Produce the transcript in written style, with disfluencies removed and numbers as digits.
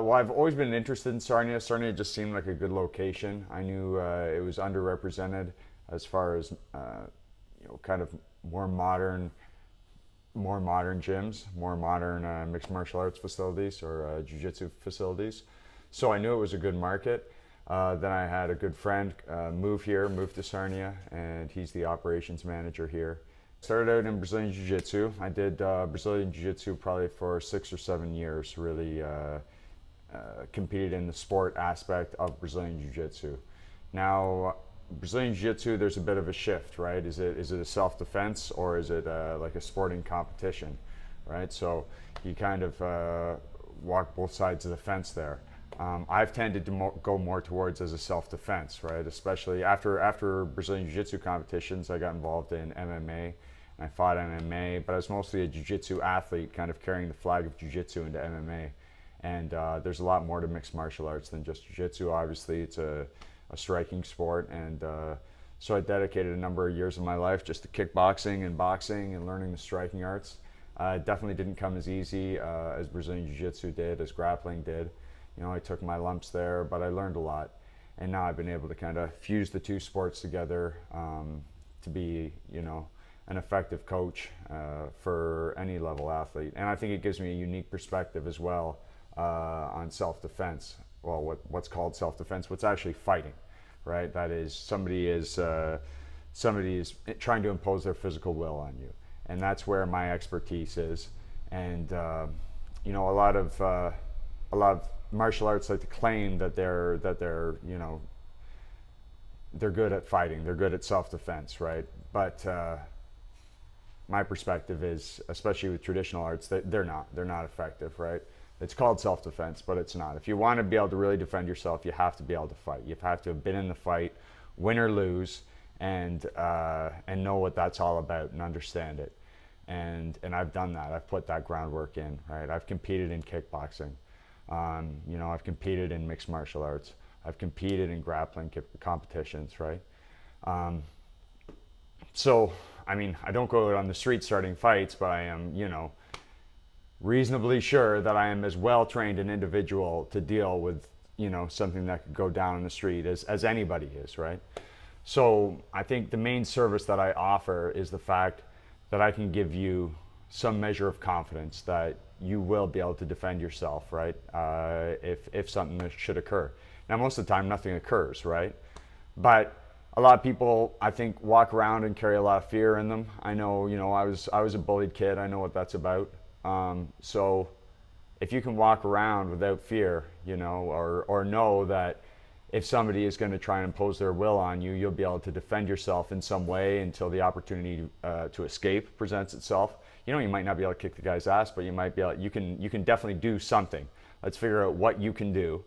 Well, I've always been interested in Sarnia. Sarnia just seemed like a good location. I knew it was underrepresented as far as kind of more modern, more modern gyms, more modern mixed martial arts facilities or jiu-jitsu facilities. So I knew it was a good market. Then I had a good friend move to Sarnia, and he's the operations manager here. Started out in Brazilian Jiu-Jitsu. I did Brazilian Jiu-Jitsu probably for 6 or 7 years, really competed in the sport aspect of Brazilian Jiu-Jitsu. Now, Brazilian Jiu-Jitsu, there's a bit of a shift, right? Is it a self-defense or is it like a sporting competition, right? So you kind of walk both sides of the fence there. I've tended to go more towards as a self-defense, right? Especially after Brazilian Jiu-Jitsu competitions, I got involved in MMA and I fought MMA, but I was mostly a Jiu-Jitsu athlete, kind of carrying the flag of Jiu-Jitsu into MMA. And there's a lot more to mixed martial arts than just Jiu-Jitsu. Obviously, it's a striking sport, and so I dedicated a number of years of my life just to kickboxing and boxing and learning the striking arts. It definitely didn't come as easy as Brazilian Jiu-Jitsu did, as grappling did. I took my lumps there, but I learned a lot. And now I've been able to kind of fuse the two sports together to be, an effective coach for any level athlete. And I think it gives me a unique perspective as well on self-defense. Well, what's called self-defense, what's actually fighting, right? That is somebody is trying to impose their physical will on you, and that's where my expertise is. And a lot of martial arts like to claim that they're they're good at fighting, they're good at self-defense, right? But my perspective is, especially with traditional arts, that they're not effective, right? It's called self-defense, but it's not. If you want to be able to really defend yourself, you have to be able to fight. You have to have been in the fight, win or lose, and know what that's all about and understand it. And I've done that. I've put that groundwork in, right? I've competed in kickboxing. I've competed in mixed martial arts. I've competed in grappling competitions, right? So, I don't go out on the street starting fights, but I am, reasonably sure that I am as well trained an individual to deal with, something that could go down in the street as anybody is, right? So I think the main service that I offer is the fact that I can give you some measure of confidence that you will be able to defend yourself, right? If something should occur. Now, most of the time, nothing occurs, right? But a lot of people, I think, walk around and carry a lot of fear in them. I know, I was a bullied kid. I know what that's about. So if you can walk around without fear, or know that if somebody is going to try and impose their will on you, you'll be able to defend yourself in some way until the opportunity to escape presents itself. You might not be able to kick the guy's ass, but you might be able, you can definitely do something. Let's figure out what you can do,